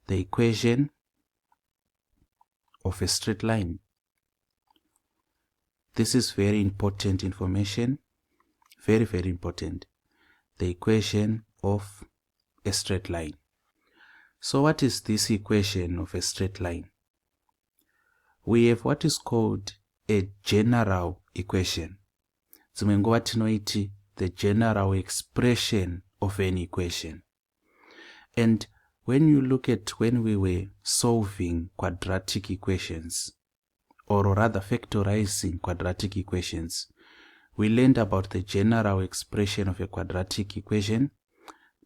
the equation of a straight line. This is very important information, very, very important. The equation of a straight line. So what is this equation of a straight line? We have what is called a general equation. Dzimwe nguva tinoiti the general expression of an equation. And when you look at when we were solving quadratic equations, or rather factorizing quadratic equations, we learned about the general expression of a quadratic equation.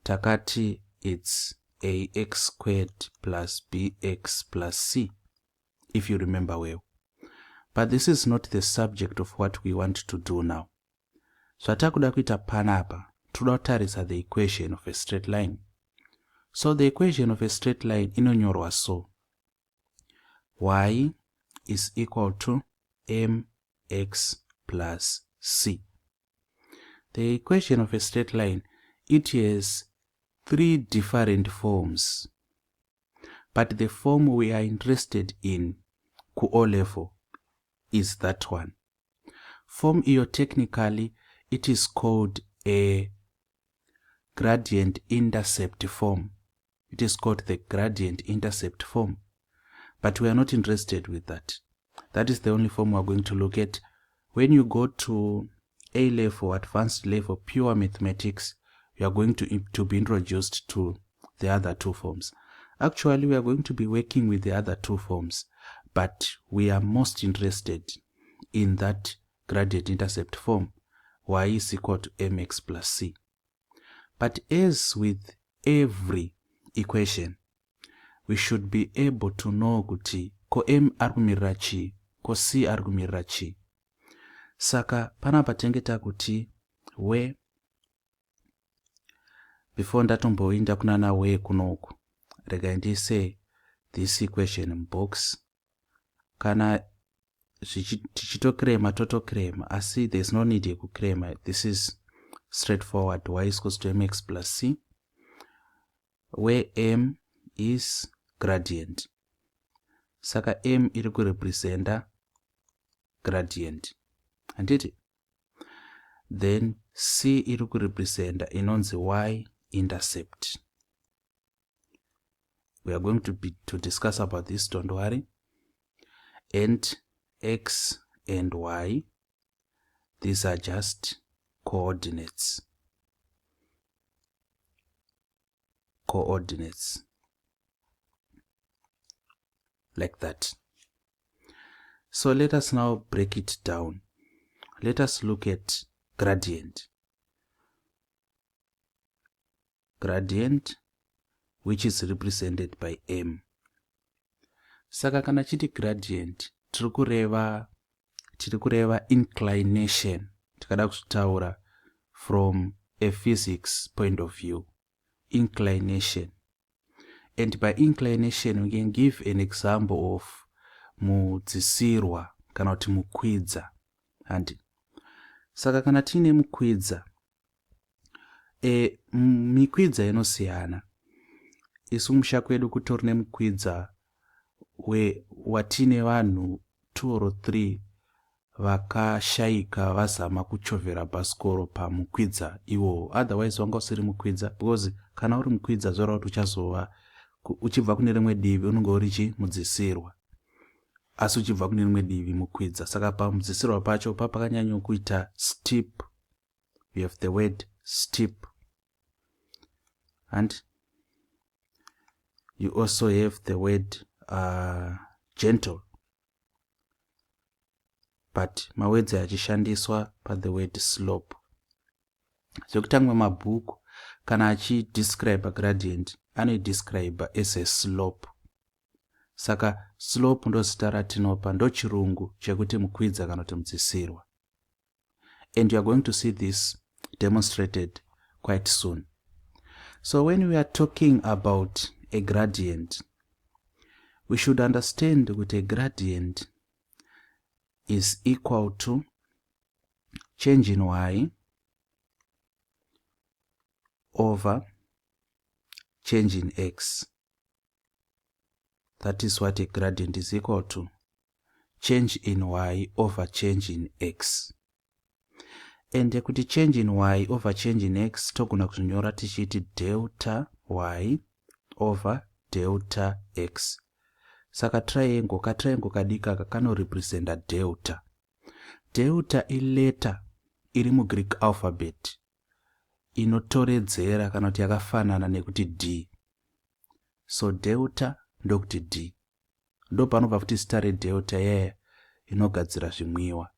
Takati, it's ax squared plus bx plus c, if you remember well. But this is not the subject of what we want to do now. So atakuda kuita panapa, toda kutarisa the equation of a straight line. So the equation of a straight line inonyorwa so: y is equal to mx plus c. The equation of a straight line, it has 3 different forms. But the form we are interested in ku O level is that one. Form iyo technically, it is called a gradient intercept form. It is called the gradient intercept form. But we are not interested with that. That is the only form we are going to look at. When you go to A level, advanced level, pure mathematics, you are going to be introduced to the other 2 forms. Actually, we are going to be working with the other 2 forms, but we are most interested in that gradient intercept form, y is equal to mx plus c. But as with every equation, we should be able to know kuti ko m argumirira chi, ko c argumirira chi. Saka panapa tengeta kuti we, before ndatomboinda kunana we kunoku, rega ndise this equation in box. Kana tichitokrema totokrema, asi there's no need yekukrema. This is straightforward. Y is equals to mx plus c, where m is gradient. Saka m iri kurepresenta gradient. Anditi? Then c iri kurepresenta inonzi y intercept. We are going to discuss about this, don't worry. And x and y, these are just coordinates. Coordinates. Like that. So let us now break it down. Let us look at gradient. Gradient, which is represented by m. Saka kana chiti gradient, tiri kureva inclination. Tikada kutaura from a physics point of view. Inclination. And by inclination, we can give an example of mudzisirwa kana kuti mukwidza. And saka kana tine mukwidza, mikwidza inosiyana. Isu musha kwedu kutorine mukwidza watine vanhu 2 or 3 vakashaika vazama kuchovhera bhasikoro pamukwidza iwo. Otherwise wanga usiri mukwidza, because kana uri mukwidza zvoreva kuti uchazova uchibva kune rimwe divi unenge uri mudzisirwa, asi uchibva kune rimwe divi mukwidza. Saka pamudzisirwa pacho pakanyanya kuita steep. We have the word steep. And you also have the word gentle. But mawords achishandiswa pa the word slope. So kutangwa mabhuku kana achidescribe a gradient, describe as a slope. Saka slope ndo zita ratinopa, ndo chirungu chekuti mukwidza kana kuti mudzisirwa. And you are going to see this demonstrated quite soon. So when we are talking about a gradient, we should understand that a gradient is equal to change in y over change in x. That is what a gradient is equal to. Change in y over change in x. And kuti change in y over change in x togona kunyora tichiti delta y over delta x. Saka triangle kadika kanorepresenta delta. Delta ileta iri mu Greek alphabet inotoredzera kana kuti yakafanana nekuti d. So delta ndokuti d. Ndo panobva kuti zita redelta yaya inogadzira zvimwiwa.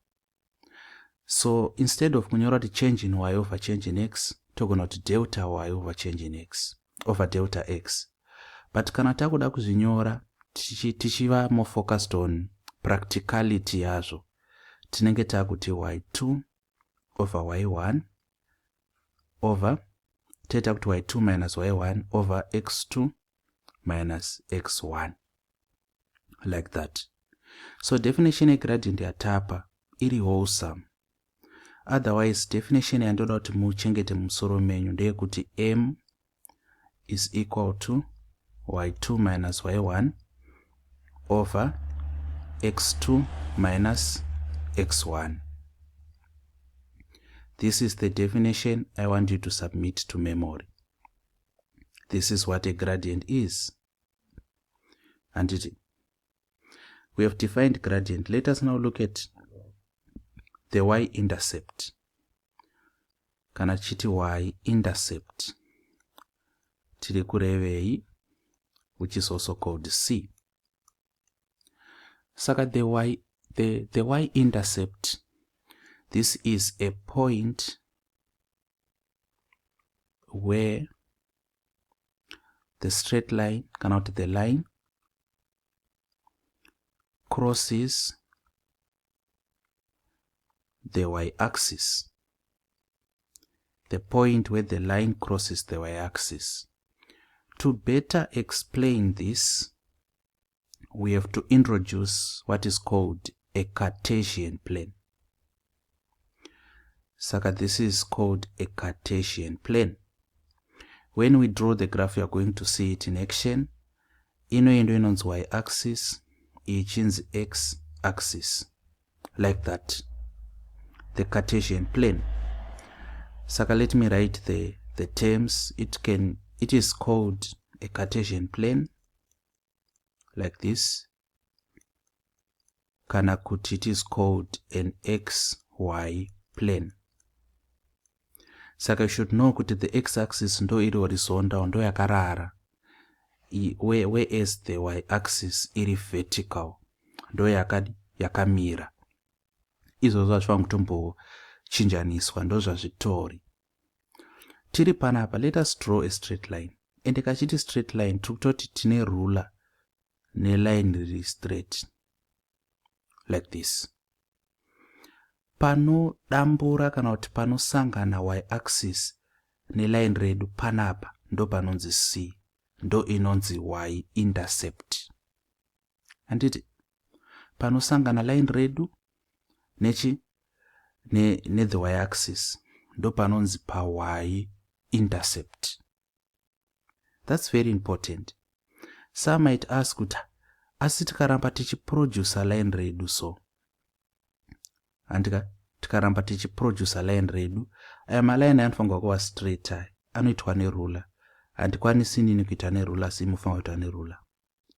So instead of kunyora kuti change in y over change in x, togona kuti delta y over change in x over delta x. But kana takuda kuzvinyora tichiva more focused on practicality yazvo, tinenge takuti y2 over y1 over teta kuti y2 minus y1 over x2 minus x1, like that. So definition ya gradient yatapa iri wholesome. Otherwise definition yandoda kuti muchengete musoro menyu ndeye kuti m is equal to y2 minus y1 over x2 minus x1. This is the definition I want you to submit to memory. This is what a gradient is. And we have defined gradient. Let us now look at the y-intercept. Kana chiti y-intercept tiri kurevei, which is also called c. Saka the y-intercept, this is a point where the straight line, cannot the line, crosses the y-axis. The point where the line crosses the y-axis. To better explain this, we have to introduce what is called a Cartesian plane. Saka this is called a Cartesian plane. When we draw the graph, you are going to see it in action. Ino inonzi y-axis, ichinzi x-axis, like that. The Cartesian plane. Saka let me write the terms. It is called a Cartesian plane, like this. Kana kuti it is called an xy plane. Saka you should know kuti the x-axis ndo iri horizontal, ndo yakarara, whereas the y-axis iri vertical, ndo yakamira. Izvo zvachifana kutombo chinjaniswa, ndo zvazvitori. Tiri panapa, let us draw a straight line. And kachiti straight line, tukutoti tine ruler ne line riri straight, like this. Pano dambura kana kuti panosangana y-axis ne line redu panapa, ndo panonzi c, ndo inonzi y-intercept. Anditi panosangana line redu ne the y-axis, ndo panonzi pa y-intercept. That's very important. Some might ask kuti asi tikaramba tichiproduce line redu so. Andika tikaramba tichiproduce line redu, aya maline anofanirwa kuva straight, anoitwa neruler. Handikwanisi nini kuita neruler, si mufanirwa kuita neruler.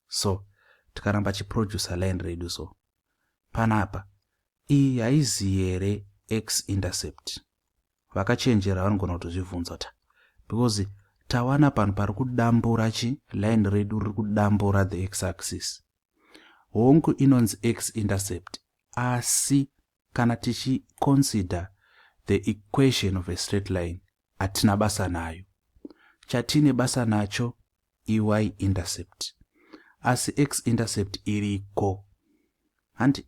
So tikaramba tichiproduce line redu so. Panapa iyi haizi here x-intercept. Vakachenjera vanogona kutozvibvunza ta, because tawana pano pari kudambura line redu riri kudambura the x-axis. Hongu inonzi x-intercept, asi kana tichi consider the equation of a straight line, atina basa nayo. Chatine basa nacho y-intercept. Asi x-intercept iriko. And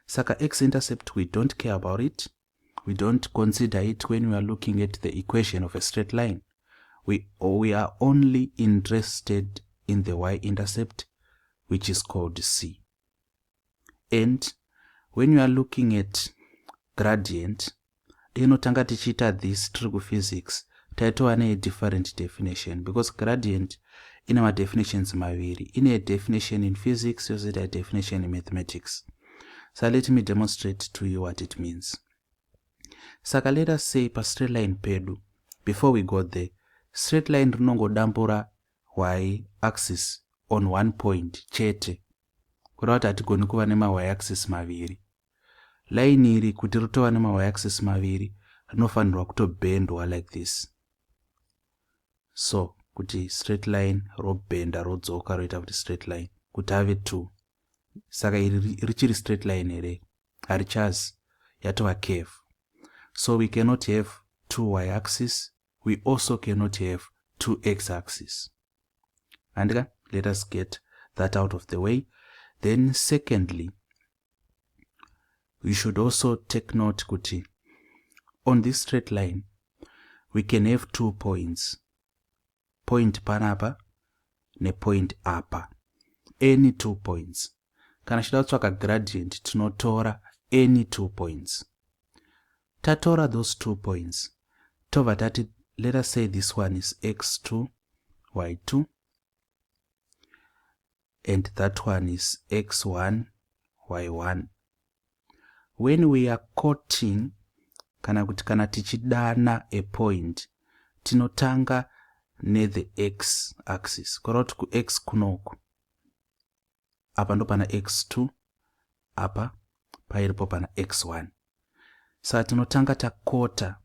saka x-intercept, we don't care about it. We don't consider it when we are looking at the equation of a straight line. We are only interested in the y-intercept, which is called c. And when you are looking at gradient, inotanga tichita this tiri physics, taitova a different definition, because gradient ine ma-definitions maviri. Ine a definition in physics, yozoita a definition in mathematics. So let me demonstrate to you what it means. Saka let us say pa straight line pedu, before we go there, straight line rinongodambura y-axis on one point chete. Kureva kuti hatigoni kuva nema y-axis maviri. Line iri kuti ritova nema y-axis maviri rinofanirwa kutobendwa like this. So kuti straight line robenda rodzoka roita kuti straight line kuti have 2. Saka iri richiri straight line here harichazi yatova curve. So we cannot have 2 y-axis. We also cannot have 2 x-axis. And let us get that out of the way. Then secondly, we should also take note kuti on this straight line we can have 2 points. Point panapa ne point apa. Any 2 points. Kana shida kutsvaka gradient tinotora any 2 points. Tatora those 2 points. Tova tati, let us say this one is x2, y2. And that one is x1, y1. When we are quoting, kana tichidana a point, tinotanga ne the x-axis. Korot ku x kunoku. Apa ndo pana x2, apa pairipo pana x1. So tinotanga takota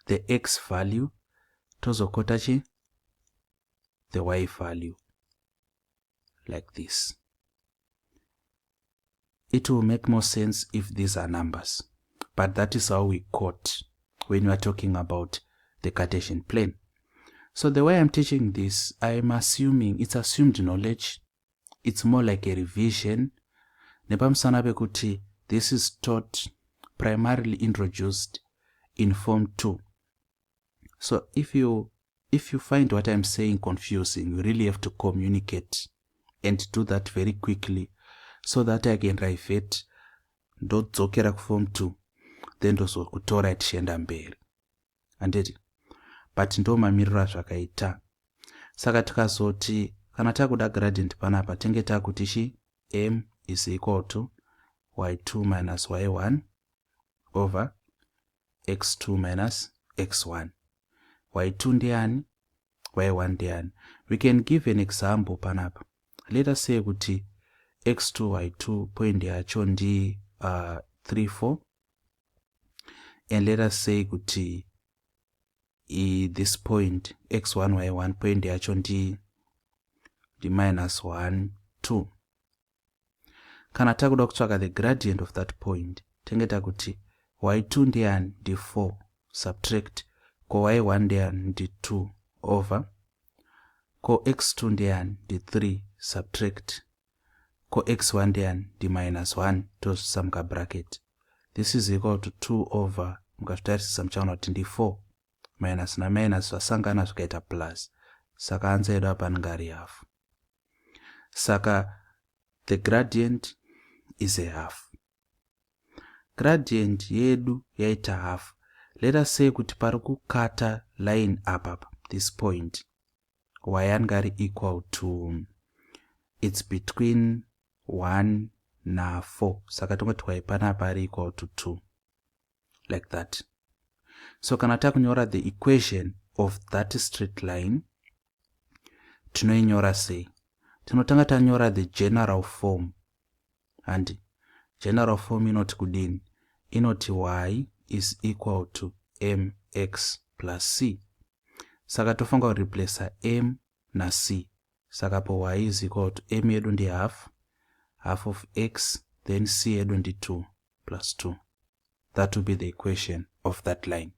the x value, tozokota chi the y value. Like this. It will make more sense if these are numbers. But that is how we quote when we are talking about the Cartesian plane. So the way I'm teaching this, I'm assuming it's assumed knowledge. It's more like a revision. Nepamsana bekuti, this is taught, primarily introduced in Form 2. So if you find what I'm saying confusing, you really have to communicate and do that very quickly so that I can revert ndodzokera ku Form 2 then ndozokutora tichienda mberi. Andeti? But ndo mamiriro zvakaita. Saka tikazoti kana takuda gradient panapa tenge takuti chi m is equal to y2 minus y1 over x2 minus x1. y2 ndiani, y1 ndiani. We can give an example panapa. Let us say kuti x2 y2 point yacho ndi 3 4, and let us say kuti this point x1 y1 point yacho ndi minus 1 2. Kana takuda kutsvaka the gradient of that point, tengeta kuti y2 ndiani ndi 4 subtract ko y1 ndiani ndi 2 over ko x2 ndiani ndi 3 subtract ko x1 ndiani ndi minus 1 tosamuka bracket. This is equal to 2 over mukazvitarisisa muchaona kuti ndi 4 minus na minus vasangana zvikaita plus. Saka answer yedu apa ngari half. Saka the gradient is a half. Gradient yedu yaita half. Let us say kuti pari kukata line apa, this point, y ngari equal to, it's between 1 na 4. Saka tongoti y panapa ari equal to 2. Like that. So kana takunyora the equation of that straight line, tinoinyora sei? Tinotanga tanyora the general form. And general form inoti kudini? Inoti y is equal to mx plus c. Saka tofunga replace m na c. Saka po y is equal to m yedu ndi half of x, then c yedu ndi 2 plus 2. That will be the equation of that line.